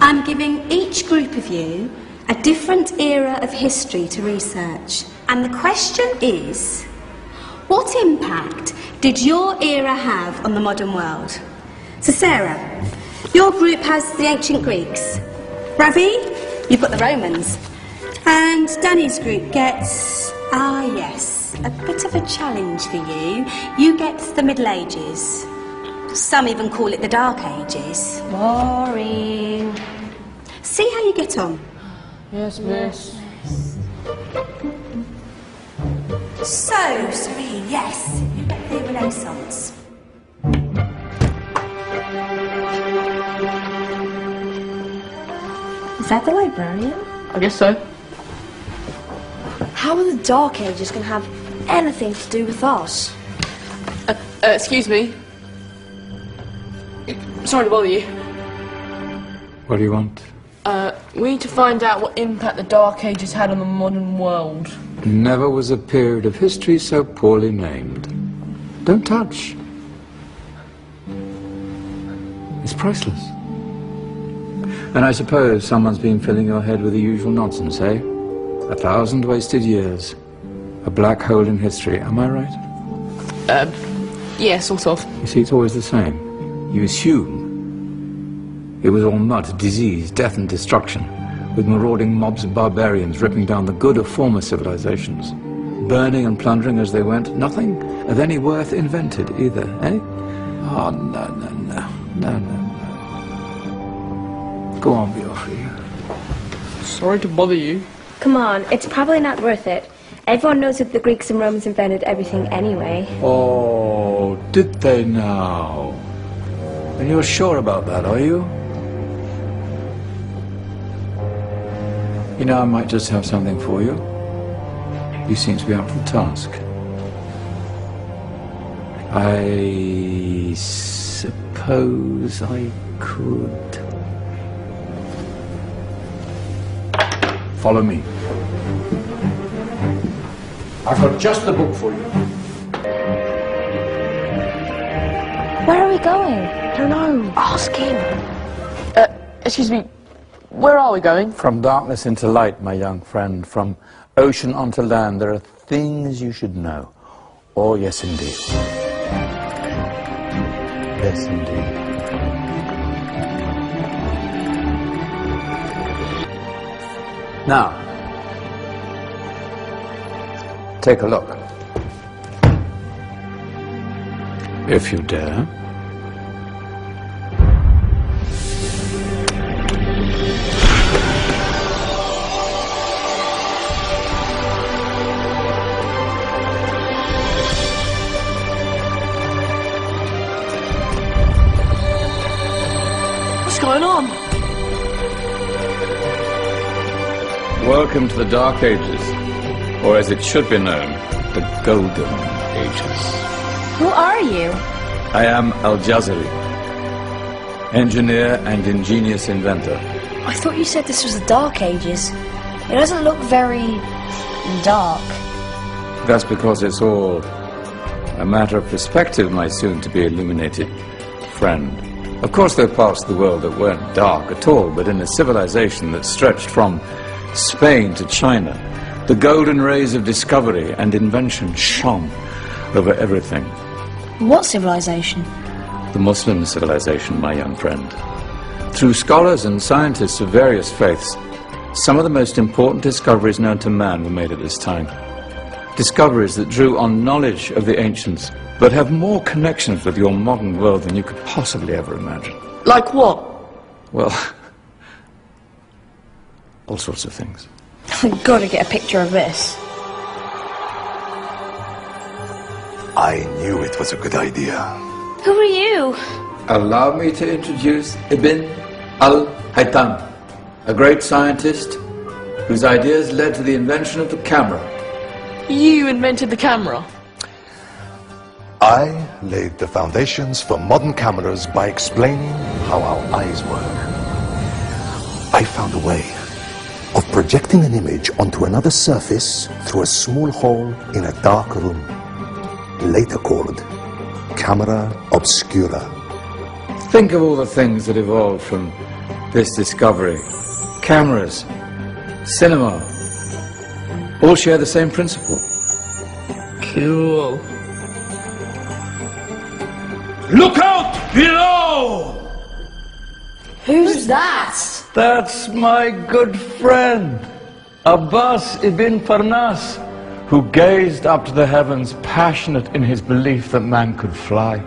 I'm giving each group of you a different era of history to research. And the question is, what impact did your era have on the modern world? So Sarah, your group has the ancient Greeks. Ravi, you've got the Romans. And Danny's group gets, yes, a bit of a challenge for you. You get the Middle Ages. Some even call it the Dark Ages. Boring. See how you get on. Yes, miss. So, Serene, yes, you get the Renaissance. Is that the librarian? I guess so. How are the Dark Ages going to have anything to do with us? Excuse me. Sorry to bother you. What do you want? We need to find out what impact the Dark Ages had on the modern world. Never was a period of history so poorly named. Don't touch. It's priceless. And I suppose someone's been filling your head with the usual nonsense, eh? 1,000 wasted years. A black hole in history, am I right? Yeah, sort of. You see, it's always the same. You assume it was all mud, disease, death and destruction, with marauding mobs of barbarians ripping down the good of former civilizations, burning and plundering as they went. Nothing of any worth invented either, eh? Oh, no. Go on, be off with you. Sorry to bother you. Come on, it's probably not worth it. Everyone knows that the Greeks and Romans invented everything anyway. Oh, did they now? And you're sure about that, are you? You know, I might just have something for you. You seem to be up for the task. I suppose I could. Follow me. I've got just the book for you. Where are we going? I don't know. Ask him. Excuse me. Where are we going? From darkness into light, my young friend. From ocean onto land. There are things you should know. Oh, yes, indeed. Yes, indeed. Now, take a look. If you dare. What's going on? Welcome to the Dark Ages, or as it should be known, the Golden Ages. Who are you? I am Al-Jazari, engineer and ingenious inventor. I thought you said this was the Dark Ages. It doesn't look very dark. That's because it's all a matter of perspective, my soon-to-be illuminated friend. Of course, there are parts of the world that weren't dark at all, but in a civilization that stretched from Spain to China, the golden rays of discovery and invention shone over everything. What civilization? The Muslim civilization, my young friend. Through scholars and scientists of various faiths, some of the most important discoveries known to man were made at this time. Discoveries that drew on knowledge of the ancients, but have more connections with your modern world than you could possibly ever imagine. Like what? Well, all sorts of things. I've got to get a picture of this. I knew it was a good idea. Who are you? Allow me to introduce Ibn al-Haytham, a great scientist whose ideas led to the invention of the camera. You invented the camera? I laid the foundations for modern cameras by explaining how our eyes work. I found a way of projecting an image onto another surface through a small hole in a dark room, later called camera obscura. Think of all the things that evolved from this discovery, cameras, cinema, all share the same principle. Cool. Look out below! Who's that? That's my good friend, Abbas ibn Farnas, who gazed up to the heavens, passionate in his belief that man could fly.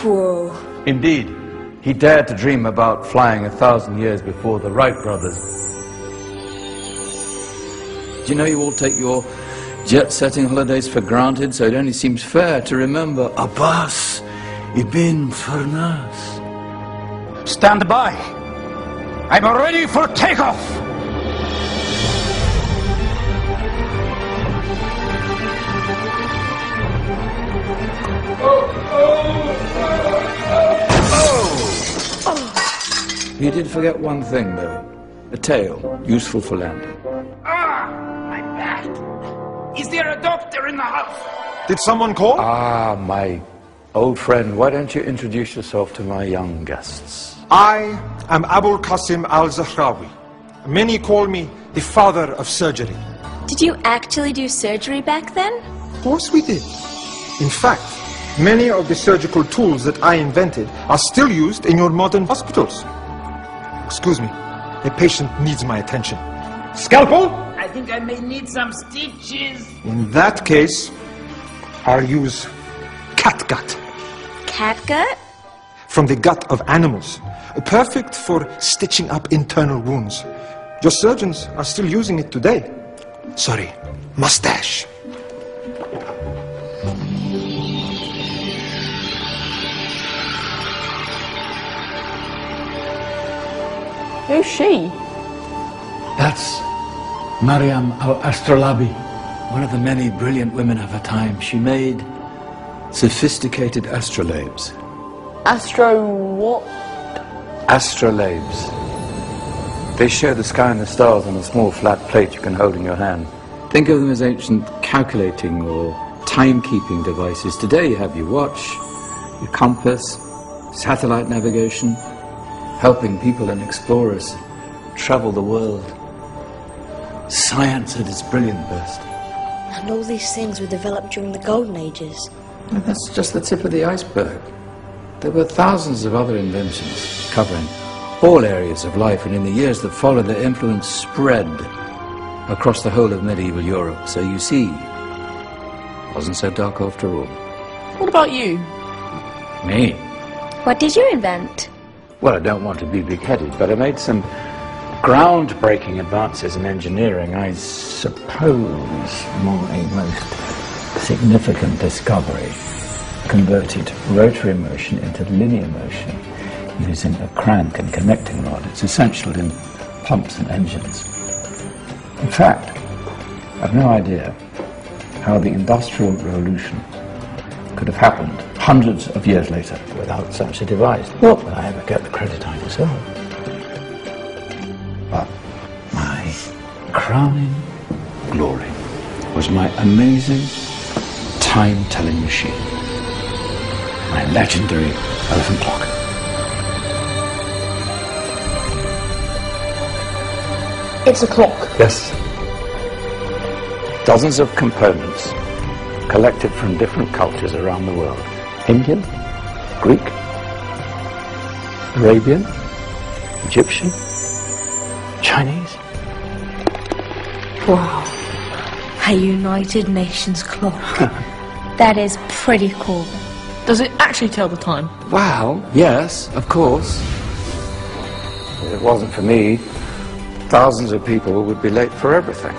Whoa. Indeed, he dared to dream about flying 1,000 years before the Wright brothers. Do you know you all take your jet-setting holidays for granted, so it only seems fair to remember Abbas ibn Farnas. Stand by. I'm ready for takeoff. You did forget one thing, though. A tail, useful for landing. My back. Is there a doctor in the house? Did someone call? Ah, my old friend, why don't you introduce yourself to my young guests? I am Abul Qasim al-Zahrawi. Many call me the father of surgery. Did you actually do surgery back then? Of course we did. In fact, many of the surgical tools that I invented are still used in your modern hospitals. Excuse me, a patient needs my attention. Scalpel? I think I may need some stitches. In that case, I'll use catgut. Catgut? From the gut of animals. Perfect for stitching up internal wounds. Your surgeons are still using it today. Sorry, mustache. Who's she? That's Maryam al-Astrolabi. One of the many brilliant women of her time. She made sophisticated astrolabes. Astro what? Astrolabes. They show the sky and the stars on a small flat plate you can hold in your hand. Think of them as ancient calculating or timekeeping devices. Today you have your watch, your compass, satellite navigation, helping people and explorers travel the world. Science at its brilliant best. And all these things were developed during the Golden Ages. And that's just the tip of the iceberg. There were thousands of other inventions covering all areas of life, and in the years that followed, their influence spread across the whole of medieval Europe. So you see, it wasn't so dark after all. What about you? Me? What did you invent? Well, I don't want to be big-headed, but I made some groundbreaking advances in engineering. I suppose my most significant discovery converted rotary motion into linear motion using a crank and connecting rod. It's essential in pumps and engines. In fact, I've no idea how the Industrial Revolution could have happened hundreds of years later without such a device. Not that I ever get the credit I deserve. But my crowning glory was my amazing time-telling machine. My legendary elephant clock. It's a clock. Yes. Dozens of components collected from different cultures around the world. Indian, Greek, Arabian, Egyptian, Chinese. Wow. A United Nations clock. That is pretty cool. Does it actually tell the time? Wow, yes, of course. If it wasn't for me, thousands of people would be late for everything.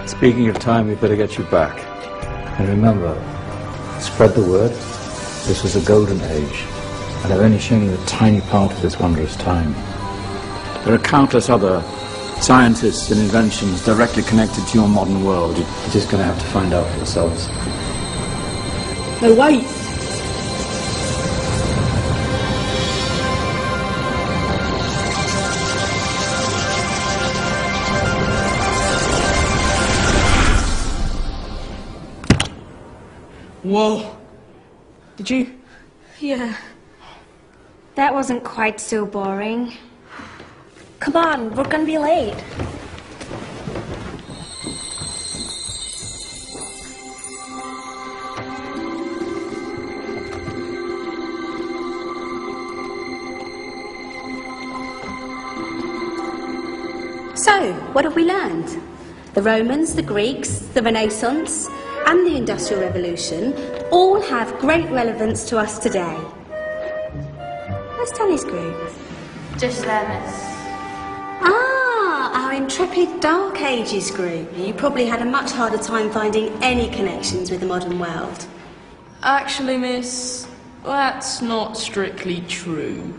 Speaking of time, we better get you back. And remember, spread the word. This was a golden age, and I've only shown you a tiny part of this wondrous time. There are countless other scientists and inventions directly connected to your modern world. You're just going to have to find out for yourselves. No, wait. Whoa. Did you? Yeah. That wasn't quite so boring. Come on, we're gonna be late. So, what have we learned? The Romans, the Greeks, the Renaissance, and the Industrial Revolution all have great relevance to us today. Where's Danny's group? Just there, miss. Ah, our intrepid Dark Ages group. You probably had a much harder time finding any connections with the modern world. Actually, miss, that's not strictly true.